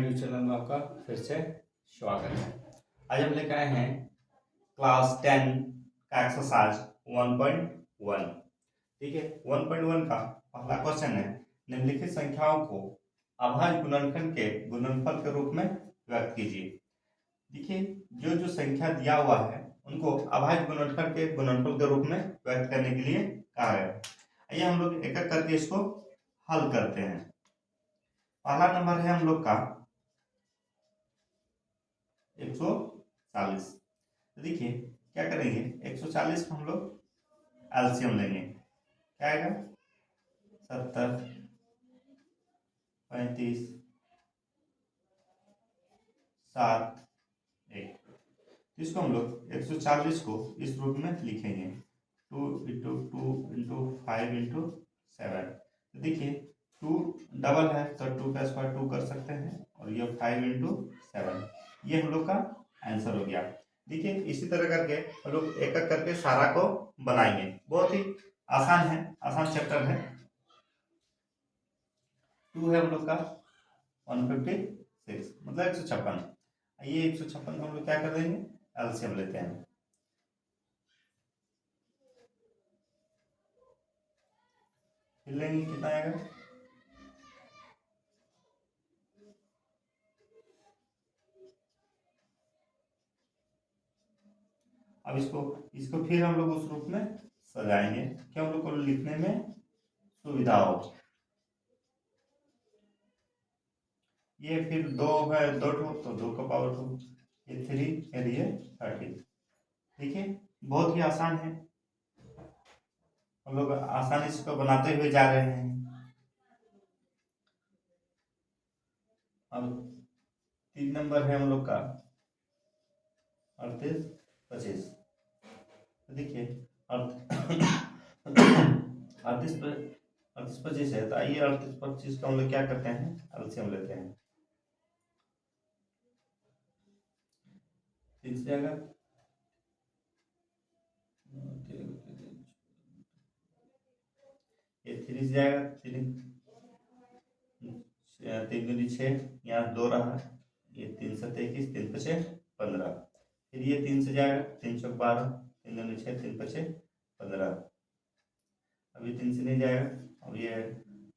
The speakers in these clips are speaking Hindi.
यूट्यूब चैनल में आपका फिर से स्वागत है। आज हम लेकर आए हैं क्लास 10 का एक्सरसाइज 1.1। ठीक है, 1.1 का पहला क्वेश्चन है, निम्नलिखित संख्याओं को अभाज्य गुणनखंड के गुणनफल के रूप में व्यक्त कीजिए। देखिए, जो जो संख्या दिया हुआ है उनको अभाज्य गुणनखंड के गुणनफल के रूप में व्यक्त करने के लिए कहा है। आइए हम लोग एक एक करके इसको हल करते हैं। पहला नंबर है हम लोग का 140। तो देखिए क्या करेंगे, 140 का हम लोग एलसीएम लेंगे। क्या आएगा? 70, 35, 7, 1। तो इसको हम लोग 140 को इस रूप में लिखेंगे, 2 इंटू 2 इंटू 5 इंटू 7। तो देखिए 2 डबल है तो 2 का स्क्वायर 2 कर सकते हैं, और ये 5 इंटू 7, ये हम लोग का आंसर हो गया। देखिए इसी तरह करके हम लोग एक एक करके सारा को बनाएंगे। बहुत ही आसान है, आसान चैप्टर है। 2 है हम लोग का 156 मतलब 156। ये 156 को हम लोग क्या कर देंगे, एलसीएम लेते हैं। फिर लेंगे, कितना आएगा? अब इसको फिर हम लोग उस रूप में सजाएंगे कि हम लोग को लिखने में सुविधा हो। ये फिर 2 है, 2 तो 2 का पावर 2, ये 3 और ये 30। ठीक है, बहुत ही आसान है, हम लोग आसानी से इसको बनाते हुए जा रहे हैं। अब 3 नंबर है हम लोग का 38, 25। तो देखिए 38, 25 है, तो आइए 38, 25 का हम लोग क्या करते हैं, एलसीएम लेते हैं। 3 से अगर ये 3 से जाएगा, 3 दूनी 6, यहाँ 2 रहा, ये 3 7 21, 3 5 15। फिर ये 3 से जाएगा, 3 चौक 12, 3 दूनी 6, 3 5 15। अभी 3 से नहीं जाएगा, और ये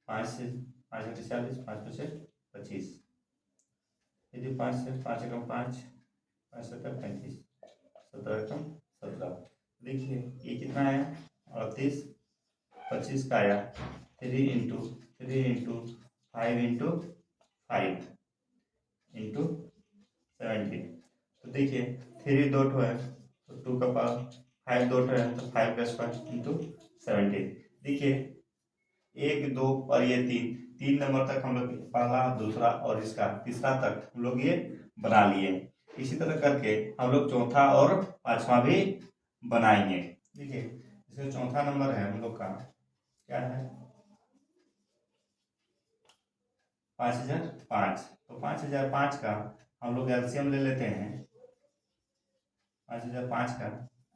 5 से 5 8 40, 5 5 25। यदि 5 से 5 एकम 5, 5 7 35, 17 एकम 17। देखिए ये कितना आया, 38, 25 का आया 3 इंटू 5 इंटू 5 इंटू 17। तो देखिए 3 दो ठो है तो 2 का पावर, 5 दो ठो है तो 5 का स्क्वायर इंटू 17। देखिए 1 2 और ये 3 नंबर तक हम लोग पहला, दूसरा और इसका तीसरा तक हम लोग ये बना लिए। इसी तरह करके हम लोग चौथा और पांचवा भी बनाएंगे। देखिए इसका चौथा नंबर है हम लोग का, क्या है, 5005। तो 5005 का हम लोग एलसीएम ले लेते हैं। 5005 का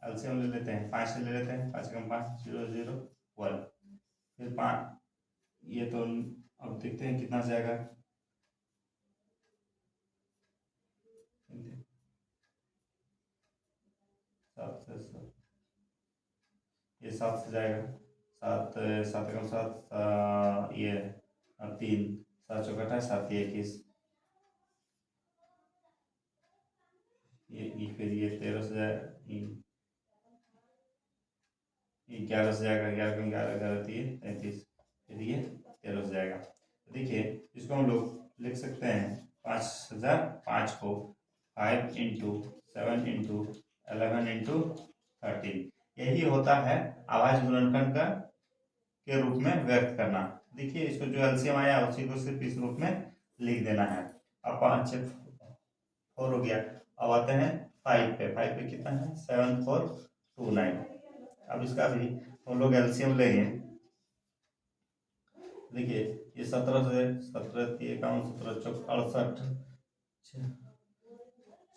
एलसीएम ले लेते हैं, 5 से ले लेते हैं, 5 कम 5 0 0 1। फिर 5, ये तो अब देखते हैं कितना जाएगा। ये 7 से जाएगा, 7 7 कम 7, ये 3, 7 चौक 28, 7 21, ये फिर ये 13 से जाएगा, 11 से जाएगा, 11 कम 11, 11 33, फिर ये 13 से जाएगा। तो देखिए इसको हम लोग लिख सकते हैं, 5005 को 5 इंटू 7 इंटू 11 इंटू 13। यही होता है अभाज्य गुणनखंड का के रूप में व्यक्त करना। देखिए इसको जो एलसीएम आया उसी को सिर्फ इस रूप में लिख देना है। अब 5 4 हो गया। अब आते हैं 5 पे। 5 पे कितना है, 7429। अब इसका भी हम लोग एलसीएम लेंगे। देखिए ये 17 से 17 51, 17 चौक 68,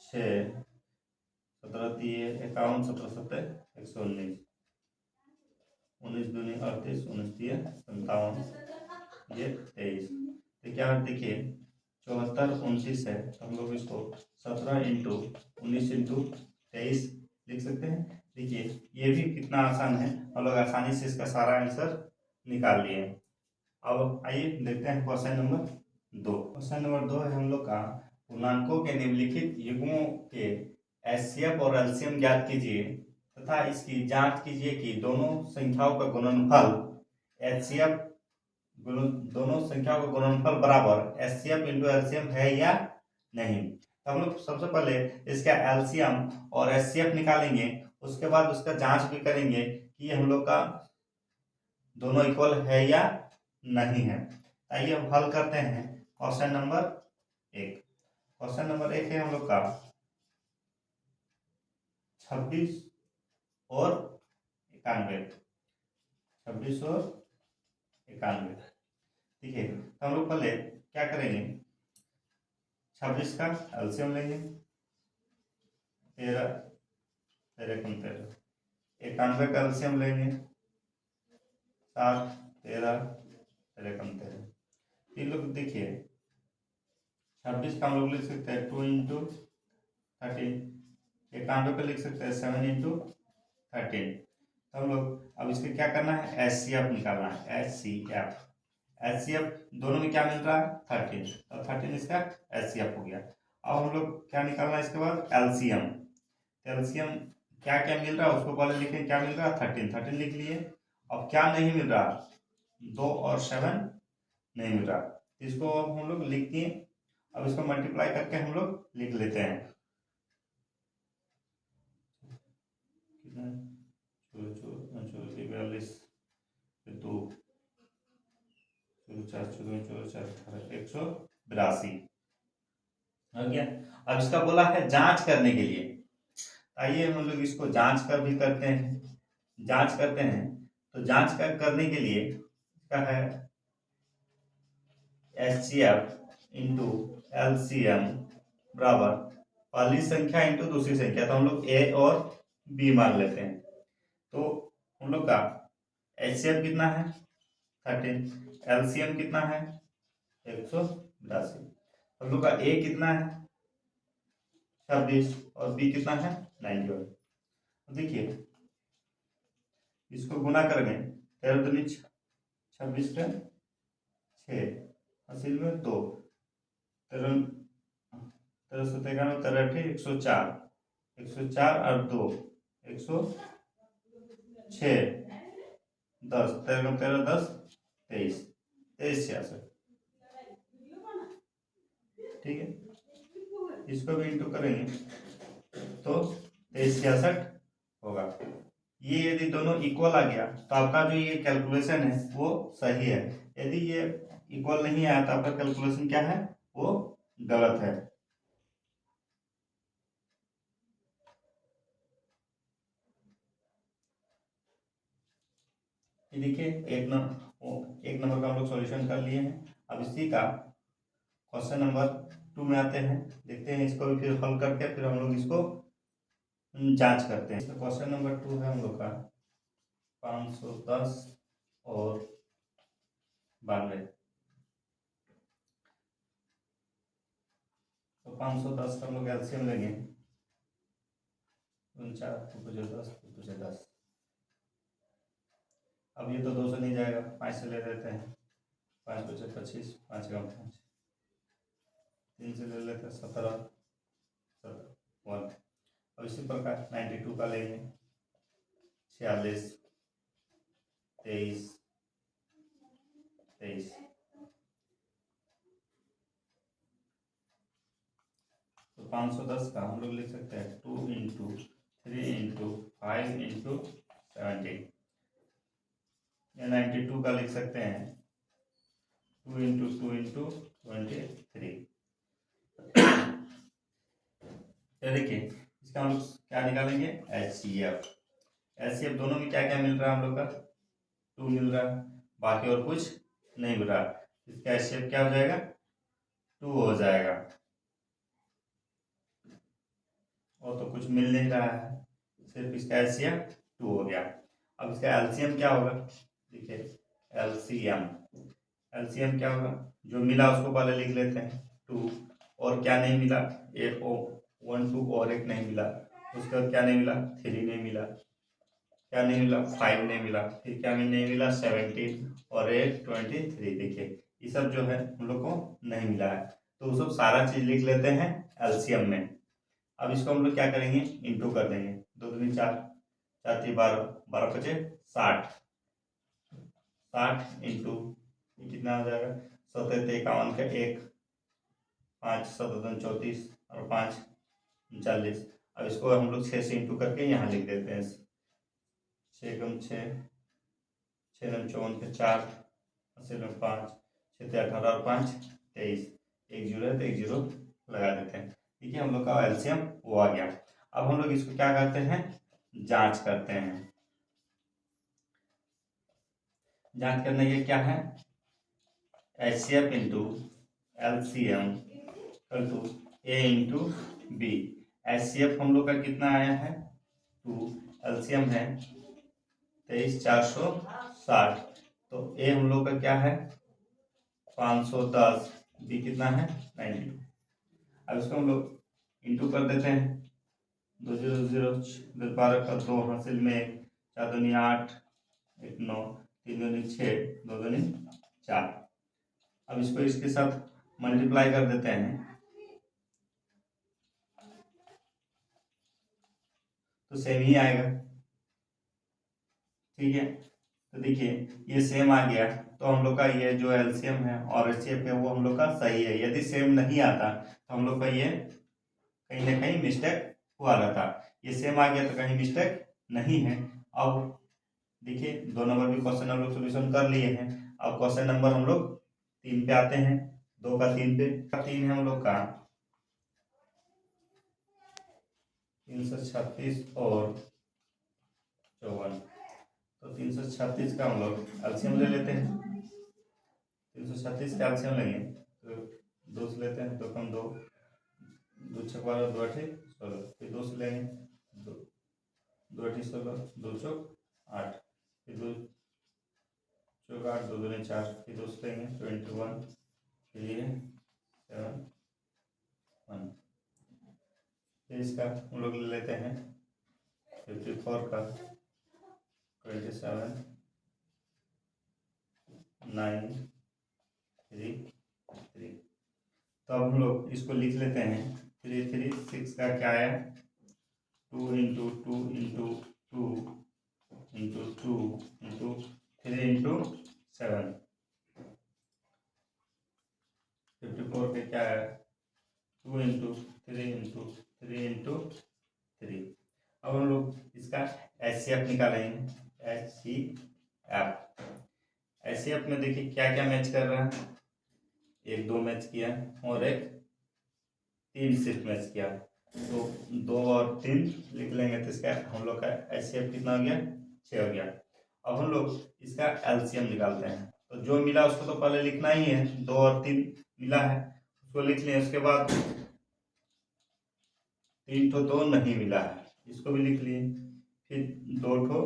6 17 51, 17 7 119, 19 दूनी 38, 19 57, ये 23। तो क्या देखिए 74 29 है, तो हम लोग इसको 17 इंटू 19 इंटू 23 लिख सकते हैं। देखिए ये भी कितना आसान है, हम लोग आसानी से इसका सारा आंसर निकाल लिए। अब आइए देखते हैं क्वेश्चन नंबर 2। क्वेश्चन नंबर 2 है हम लोग का, पूर्णांकों के निम्नलिखित युग्मों के एचसीएफ और एलसीएम ज्ञात कीजिए तथा इसकी जांच कीजिए कि दोनों संख्याओं का गुणनफल एचसीएफ दोनों संख्याओं का गुणनफल बराबर एचसीएफ इंटू एलसीएम है या नहीं। तो हम लोग सबसे पहले इसका एलसीएम और एचसीएफ निकालेंगे, उसके बाद उसका जांच भी करेंगे कि हम लोग का दोनों इक्वल है या नहीं है। आइए हम हल करते हैं क्वेश्चन नंबर 1। क्वेश्चन नंबर 1 है हम लोग का 26 और 91, 26 और 91। ठीक है, तो हम लोग पहले क्या करेंगे, 26 का एलसीएम लेंगे, 13 13 कम 13, 91 का एलसीएम लेंगे, 7 13 13 कम 13। इन लोग देखिए 26 का हम लोग लिख सकते हैं 2 इंटू 13, 91 का लिख सकते हैं 7 इंटू 13। तो हम लोग अब इसके क्या करना है, एचसीएफ निकालना है। एचसीएफ दोनों में क्या मिल रहा है 13, और 13 इसका एचसीएफ हो गया। अब हम लोग क्या निकालना है इसके बाद एलसीएम। एलसीएम क्या क्या मिल रहा है उसको पहले लिखें, क्या मिल रहा है 13 लिख लिए। अब क्या नहीं मिल रहा, 2 और 7 नहीं मिल रहा, इसको हम लोग लिख दिए। अब इसको मल्टीप्लाई करके हम लोग लिख लेते हैं, कितना 42 2 182 हो गया। अब इसका बोला है जांच करने के लिए, आइए हम लोग इसको जांच कर भी करते हैं। जांच करते हैं तो जांच करने के लिए क्या है, एचसीएफ इंटू एलसीएम बराबर पहली संख्या इंटू दूसरी संख्या, तो हम लोग ए और बी मान लेते हैं। तो हम लोग का एचसीएफ कितना है 13, एलसीएम कितना है 182, हम लोग का ए कितना है 26 और बी कितना है 91। देखिए इसको गुणा करेंगे, 13 दूनी 26 का 6, हासिल में 2, 13 7 91 13 104, 104 और 2 106, 10 13 13 10 23 23 66। ठीक है, इसको भी इंटू करेंगे तो 23 66 होगा। ये यदि दोनों इक्वल आ गया तो आपका जो ये कैलकुलेशन है वो सही है, यदि ये इक्वल नहीं आया तो आपका कैलकुलेशन क्या है, वो गलत है। ये देखिए एक नंबर का हम लोग सॉल्यूशन कर लिए हैं। अब इसी का क्वेश्चन नंबर 2 में आते हैं, देखते हैं इसको भी फिर हल करके फिर हम लोग इसको जांच करते हैं। तो क्वेश्चन नंबर 2 है हम लोग का 510 और 92। तो 510 का हम लोग एलसीएम लेंगे, 49 10 10। अब ये तो 2 से नहीं जाएगा, 5 से ले लेते हैं, 5 बचे 25, 5 कम 5, 3 से ले लेते हैं 17 1। अब इसी प्रकार 92 का लेंगे, 46 23 23। तो 510 का हम लोग लिख सकते हैं 2 इंटू 3 इंटू 5 इंटू 17, या 92 का लिख सकते हैं 2 इंटू 2 इंटू 23। तो देखिए इसका हम लोग क्या निकालेंगे, एचसीएफ। एचसीएफ दोनों में क्या क्या मिल रहा है हम लोग का 2 मिल रहा है, बाकी और कुछ नहीं मिल रहा, इसका एचसीएफ क्या हो जाएगा 2 हो जाएगा, और तो कुछ मिल नहीं रहा है, सिर्फ इसका एचसीएफ 2 हो गया। अब इसका एलसीएम क्या होगा, देखिए एलसीएम क्या होगा, जो मिला उसको पहले लिख लेते हैं, 2 और क्या नहीं मिला, एक 1 2 और एक नहीं मिला, उसके बाद क्या नहीं मिला, 3 नहीं मिला, क्या नहीं मिला, 5 नहीं मिला, फिर क्या नहीं मिला, 17 और एक 23। देखिए ये सब जो है हम लोग को नहीं मिला है, तो वो सब सारा चीज लिख लेते हैं एलसीएम में। अब इसको हम लोग क्या करेंगे, इंटू कर देंगे, 2 दूनी 4, 4 3 12, 12 पचे 60, 60 इंटू कितना हो जाएगा, 17 51 का 1, 5 7 34 और 5 39। अब इसको हम लोग 6 से इंटू करके यहाँ लिख देते हैं, 6 कम 6, 6 नम 54 के 4, 80 में 5, 6 18 और 5 23, एक जीरो है तो एक जीरो लगा देते हैं। ठीक है, हम लोग का एलसीएम वो आ गया। अब हम लोग इसको क्या करते हैं, जांच करते हैं। जांच करने के क्या है, HCF into LCM equal to A into B. HCF हम लोग का कितना आया है 2, एलसीएम है 23,460, तो ए हम लोग का क्या है 510, बी कितना है 92। अब इसको हम लोग इंटू कर देते हैं, 2 0 0 12 का 2 हासिल में 4 दूनी 8, 1 9, 3 दूनी 6, 2 दूनी 4। अब इसको इसके साथ मल्टीप्लाई कर देते हैं तो सेम ही आएगा। ठीक है, तो देखिए ये सेम आ गया, तो हम लोग का ये जो एलसीएम है और एचसीएफ है वो हम लोग का सही है। यदि सेम नहीं आता तो हम लोग का ये कहीं ना कहीं मिस्टेक हुआ रहता। ये सेम आ गया तो कहीं मिस्टेक नहीं है। अब देखिए 2 नंबर भी क्वेश्चन हम लोग सोल्यूशन कर लिए हैं। अब क्वेश्चन नंबर हम लोग 3 पे आते हैं, 2 का 3 पे, 3 है हम लोग का 336 और 54, तो 336 का हम लोग एलसीएम ले लेते हैं। 336 का एलसीएम लेंगे तो 2 से लेते हैं, 2 कम 2, 2 6 12, 2 8 16, फिर 2 से लेंगे, 2 8 16, 2 चौक 8, फिर 2 चौक 8, 2 दूनी 4, फिर 2 से लेंगे 21, फिर ये 7 1, फिर इसका हम लोग ले लेते हैं 54 का 27 9 3 3। तो अब हम लोग इसको लिख लेते हैं, 3 3 6 का क्या है 2 into 2 into 2 into 2 into 3 into 7, 54 के क्या है 2 इंटू 3 इंटू 3 इंटू 3। अब हम लोग इसका एचसीएफ निकालेंगे, एचसीएफ में देखिए क्या क्या मैच कर रहा है, 1 2 मैच किया और एक 3 सिर्फ मैच किया, तो 2 और 3 लिख लेंगे तो इसका हम लोग का एचसीएफ कितना हो गया 6 हो गया। अब हम लोग इसका एलसीएम निकालते हैं, तो जो मिला उसको तो पहले लिखना ही है, 2 और 3 मिला है उसको लिख लें, उसके बाद 3 ठो तो नहीं मिला है इसको भी लिख लिए, फिर 2 ठो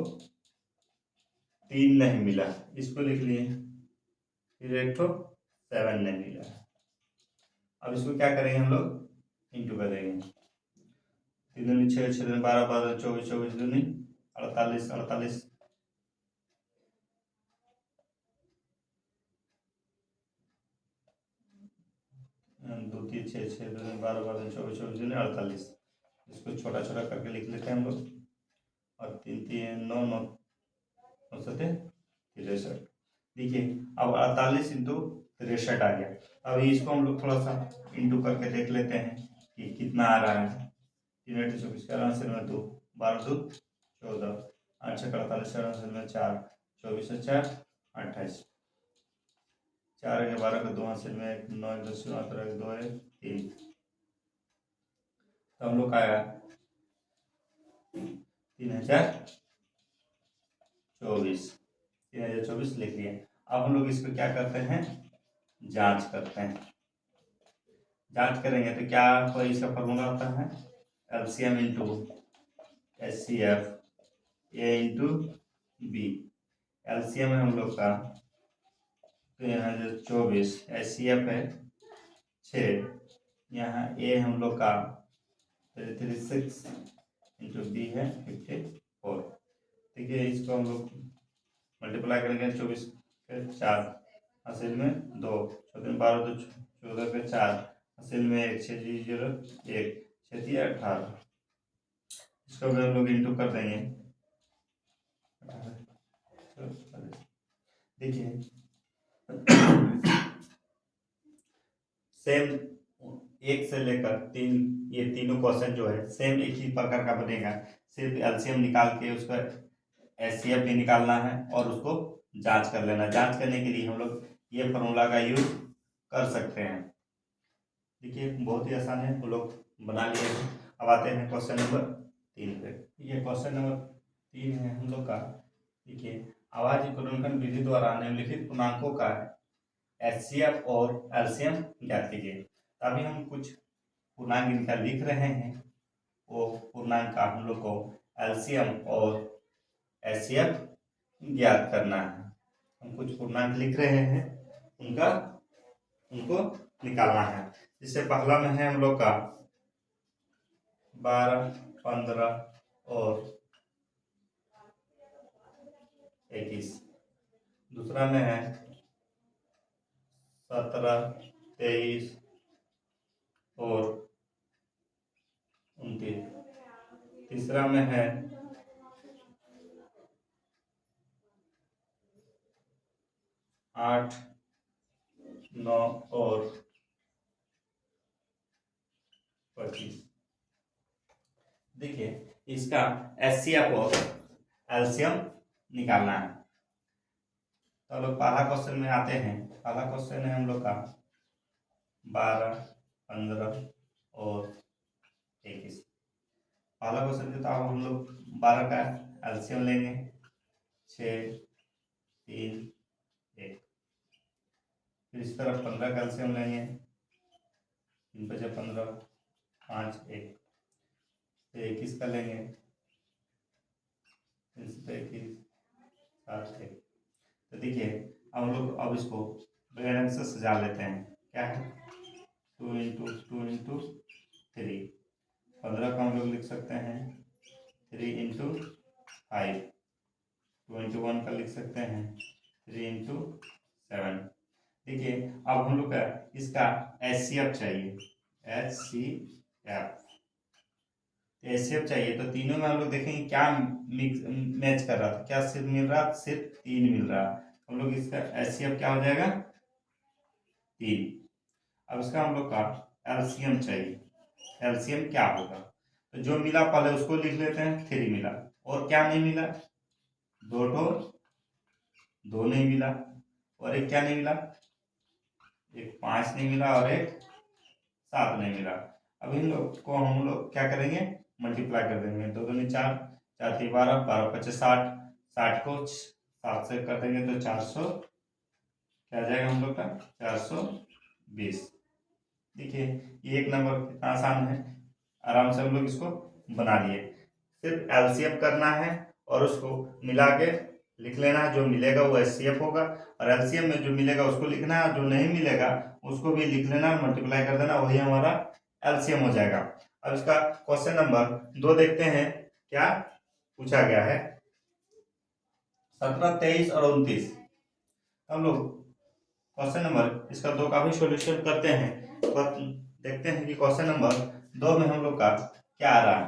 3 नहीं मिला इसको लिख लिए, फिर 1 ठो 7 नहीं मिला। अब इसको क्या करेंगे हम लोग इंटू कर देंगे, 3 दूनी 6, 6 दूनी 12, 12 24, 24 दूनी 48, 48 2 3 6, 6 दूनी 12, 12 24, 24 दूनी 48। इसको छोटा छोटा करके लिख लेते हैं हम लोग, और 3 3 9 9 9 7 63। देखिए अब 48 इंटू 63 आ गया। अभी इसको हम लोग थोड़ा सा इंटू करके देख लेते हैं कि कितना आ रहा है। 3 8 24 का आंसर में 2, 12 2 14, 8 6 48 आंसर में 4, 24 4 28, 4 के 12 का 2 हासिल में 1, 9 10 13 2 1 3। तो हम लोग का आया 3024 लिख लिए। अब हम लोग इसको क्या करते हैं, जांच करते हैं। जांच करेंगे तो क्या कोई इसका फॉर्मूला होता है, एलसीएम इंटू एचसीएफ ए इंटू बी। एलसीएम है हम लोग का, तो यहाँ जो 24, एचसीएफ है 6, यहाँ ए हम लोग का 36 इंटू बी है 54। ठीक है, इसको हम लोग मल्टीप्लाई करेंगे 24 के 4, हासिल में 2, 14 12 तो 14 के 4, हासिल में 1, 6 0 1, 6 18। इसको भी हम लोग इंटू कर देंगे। देखिए सेम 1 से लेकर 3, ये तीनों क्वेश्चन जो है सेम एक ही प्रकार का बनेगा। सिर्फ एलसीएम निकाल के उसका एचसीएफ भी निकालना है और उसको जांच कर लेना। जांच करने के लिए हम लोग ये फॉर्मूला का यूज कर सकते हैं। देखिए बहुत ही आसान है, हम लोग बना लिए हैं। अब आते हैं क्वेश्चन नंबर 3 पे। ये क्वेश्चन नंबर 3 है हम लोग का। देखिए, आवाज गुणनखंड विधि द्वारा निम्नलिखित पूर्णांकों का एचसीएफ और एलसीएम ज्ञात कीजिए। अभी हम कुछ पूर्णांक इनका लिख रहे हैं, वो पूर्णांक का हम लोग को एलसीएम और एचसीएफ ज्ञात करना है। हम कुछ पूर्णांक लिख रहे हैं, उनको निकालना है। जिससे पहला में है हम लोग का 12, 15 और 21। दूसरा में है 17, 23 और 29। तीसरा में है 8, 9 और 25। देखिए, इसका एचसीएफ और एलसीएम निकालना है। तो लोग पहला क्वेश्चन में आते हैं। पहला क्वेश्चन है हम लोग का 12, 15 और 21। पहला क्वेश्चन जो था हम लोग 12 का एलसीएम लेंगे 6, 3, 1। फिर इस तरफ 15 का एलसीएम लेंगे 3 5 15, 5 1। फिर 21 का लेंगे 3 21, 7 1। तो देखिए अब हम लोग अब इसको रंग से सजा लेते हैं। क्या है 2 इंटू 2 इंटू 3। 15 का हम लोग लिख सकते हैं 3 इंटू 5। 2 इंटू 1 का लिख सकते हैं 3 इंटू 7। देखिए अब हम लोग का इसका एचसीएफ चाहिए। एचसीएफ चाहिए तो तीनों में हम लोग देखेंगे क्या मिक्स मैच कर रहा था। क्या सिर्फ मिल रहा, सिर्फ 3 मिल रहा। हम लोग इसका एचसीएफ क्या हो जाएगा 3। अब इसका हम लोग का एलसीएम चाहिए। एलसीएम क्या होगा, तो जो मिला पहले उसको लिख लेते हैं। 3 मिला और क्या नहीं मिला, 2 नहीं मिला और एक क्या नहीं मिला, एक 5 नहीं मिला और एक 7 नहीं मिला। अब इन लोग को हम लोग क्या करेंगे मल्टीप्लाई कर देंगे। 2 दूनी 4, 4 3 12, 12 5 60। 60 को 7 से कर देंगे तो 400 क्या जाएगा हम लोग का 420। देखिए ये एक नंबर कितना आसान है, आराम से हम लोग इसको बना लिए। सिर्फ एलसीएम करना है और उसको मिला के लिख लेना है। जो मिलेगा वो एचसीएफ होगा और एलसीएम में जो मिलेगा उसको लिखना है, जो नहीं मिलेगा उसको भी लिख लेना, मल्टीप्लाई कर देना, वही हमारा एलसीएम हो जाएगा। अब इसका क्वेश्चन नंबर 2 देखते हैं क्या पूछा गया है। 17, 23 और 29। हम लोग क्वेश्चन नंबर इसका 2 का भी सॉल्यूशन करते हैं। देखते हैं कि क्वेश्चन नंबर 2 में हम लोग का क्या आ रहा है।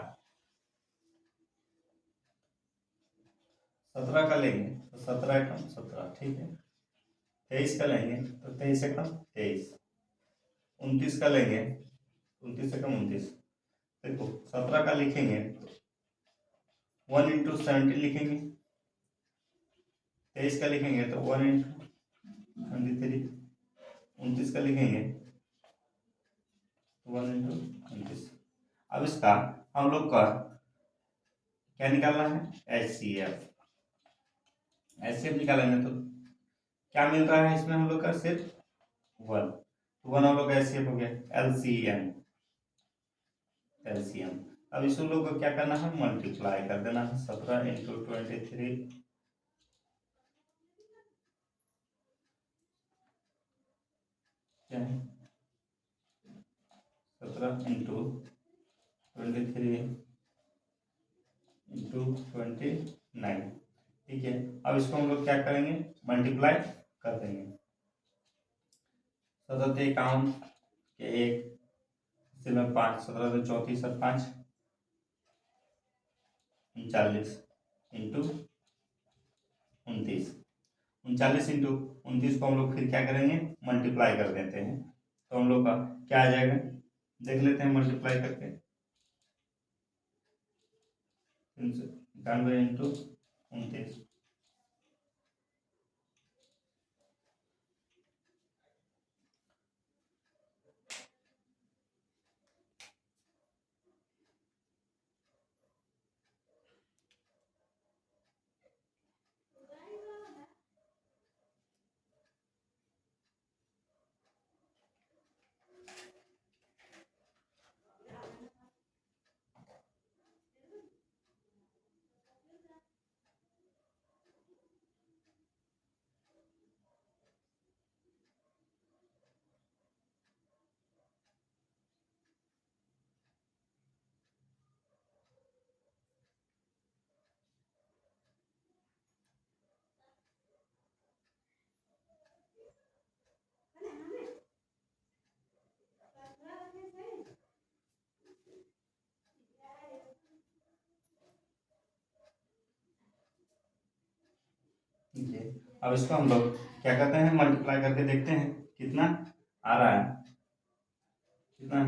17 का लेंगे तो 17 एकम 17, ठीक है। 23 का लेंगे तो 23 एकम 23। 29 का लेंगे 29 एकम 29। देखो 17 का लिखेंगे 1 इंटू 17 लिखेंगे। 23 का लिखेंगे तो 1 इंटू 23। 29 का लिखेंगे 1 इंटू 29। अब इसका हम लोग का क्या निकालना है एचसीएफ। एचसीएफ निकालेंगे तो क्या मिल रहा है इसमें हम लोग का सिर्फ 1। 1 हम लोग का एचसीएफ हो गया एलसीएम। अब इस लोग को क्या करना है मल्टीप्लाई कर देना है। 17 इंटू 23 क्या है 17 इंटू 23 इंटू 29। ठीक है, अब इसको हम लोग क्या करेंगे, मल्टीप्लाई कर देंगे। 17 51 के 1 में 5, 17 में 34 और 5 39 इंटू 29। 39 इंटू 29 को हम लोग फिर क्या करेंगे, मल्टीप्लाई कर देते हैं। तो हम लोग का क्या आ जाएगा, देख लेते हैं मल्टीप्लाई करके। 391 इंटू 29। ठीक है, अब इसको हम लोग क्या करते हैं, मल्टीप्लाई करके देखते हैं कितना आ रहा है, कितना।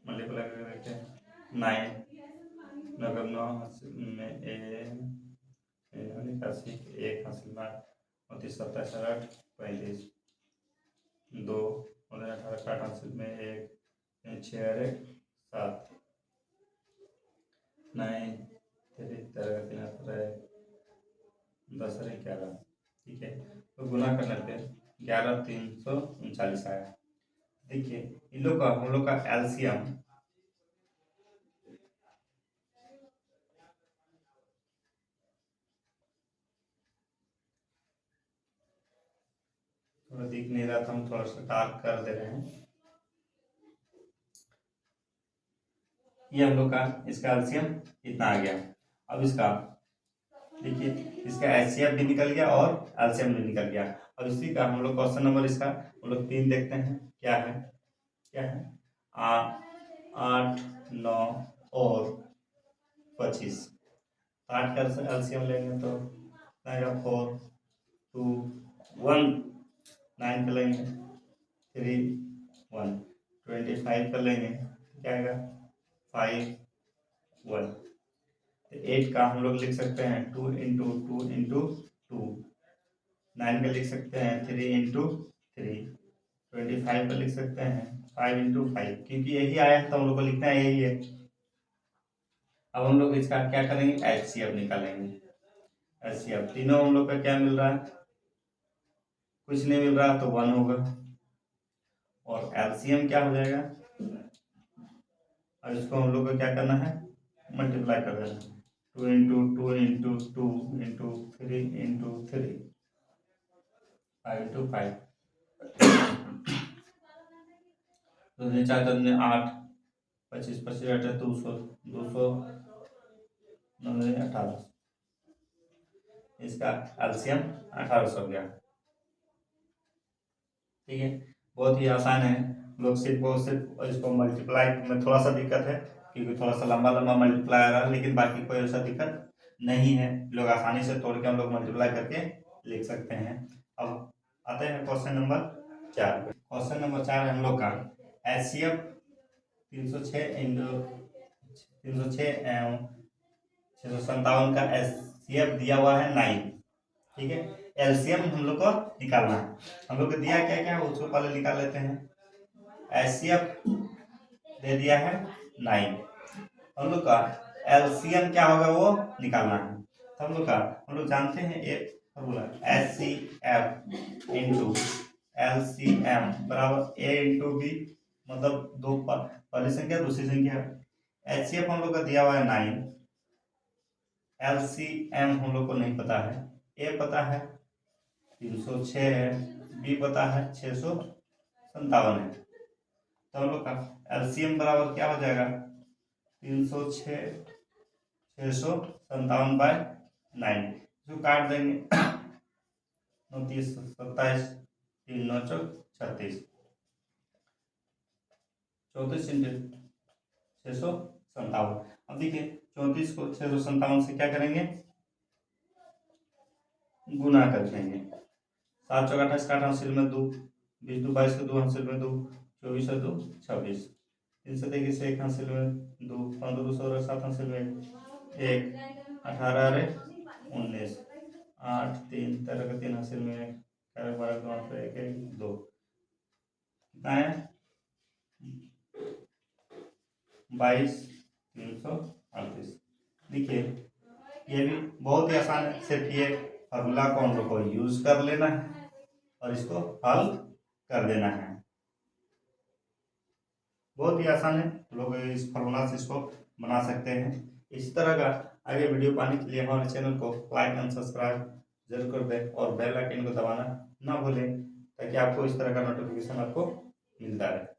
मल्टीप्लाई करके देखते हैं, 9 नगर 9 में 81 1 हासिल 29 27 8 35 2 18 8 हासिल में 1 6 7 9 3 13 10 11। ठीक है, तो गुना करने पे 11 339 आया। देखिए इन लोग का हम लोग का एलसीएम थोड़ा दिख नहीं रहा था, हम थोड़ा सा डार्क कर दे रहे हैं। ये हम लोग का इसका एलसीएम इतना आ गया। अब इसका देखिए, इसका एचसीएफ भी निकल गया और एलसीएम भी निकल गया। अब इसी का हम लोग क्वेश्चन नंबर इसका हम लोग 3 देखते हैं, क्या है, क्या है 8 9 और 25। 8 का एलसीएम लेंगे तो आएगा 4 2 1, 9 का लेंगे 3 1, 25 का लेंगे क्या आएगा 5 1। 8 का हम लोग लिख सकते हैं 2 इंटू 2 इंटू 2। 9 का लिख सकते हैं 3 इंटू 3। 25 का लिख सकते हैं 5 इंटू 5, क्योंकि यही आया है तो हम लोग को लिखना है यही है। अब हम लोग इसका क्या करेंगे, एचसीएफ निकालेंगे। एचसीएफ तीनों हम लोग का क्या मिल रहा है, कुछ नहीं मिल रहा तो 1 होगा। और एलसीएम क्या हो जाएगा, और इसको हम लोग को क्या करना है, मल्टीप्लाई कर देना। 2 into 2 into 2 into 3 into 3 5 into 5। तो 4 8 25 25 8 200 200 18। इसका एलसीएम 1800 हो गया। ठीक है, बहुत ही आसान है। लोग सिर्फ इसको मल्टीप्लाई में थोड़ा सा दिक्कत है, क्योंकि थोड़ा सा लंबा लंबा मल्टीप्लाई आ रहा है, लेकिन बाकी कोई ऐसा दिक्कत नहीं है। लोग आसानी से तोड़ के हम लोग मल्टीप्लाई करके लिख सकते हैं। अब आते हैं क्वेश्चन नंबर 4 पे। क्वेश्चन नंबर 4 हम लोग का एचसीएफ 306 इंटू 306 एवं 657 का एचसीएफ दिया हुआ है 9। ठीक है, एलसीएम हम लोग को निकालना है। हम लोग को दिया क्या क्या उसको पहले निकाल लेते हैं। एचसीएफ दे दिया है 9, हम लोग का एलसीएम क्या होगा वो निकालना है। तो हम लोग जानते हैं एक फॉर्मूला HCF इंटू LCM बराबर A इंटू B, मतलब दो पहली संख्या दूसरी संख्या। HCF हम लोग का दिया हुआ है 9, LCM हम लोग को नहीं पता है, A पता है 306 है, B पता है 657 है। तो हम लोग का LCM बराबर क्या हो जाएगा 306 657 बाय 9, जो काट देंगे 29 27 3 9 36 34 इंटू 657। अब देखिए 34 को 657 से क्या करेंगे गुना कर देंगे। 7 चौक 28 का 8 हासिल में 2, 20 2 22 का 2 हासिल में 2, 24 और 2 26, 3 से 23 से 1 हासिल में 2, 15 2 16 7 हासिल में 1, 18 अरे 19, 8 3 13 का 3 हासिल में 1, 11 12 का 2 1 1 2, कितना है 22 338। देखिए ये भी बहुत ही आसान है, सिर्फ ये फॉर्मूला को हम लोग को यूज कर लेना है और इसको हल कर देना है। बहुत ही आसान है, लोग इस फॉर्मूला से इसको बना सकते हैं। इस तरह का आगे वीडियो पाने के लिए हमारे चैनल को लाइक एंड सब्सक्राइब जरूर कर दें और बेल आइकन को दबाना ना भूलें, ताकि आपको इस तरह का नोटिफिकेशन आपको मिलता रहे।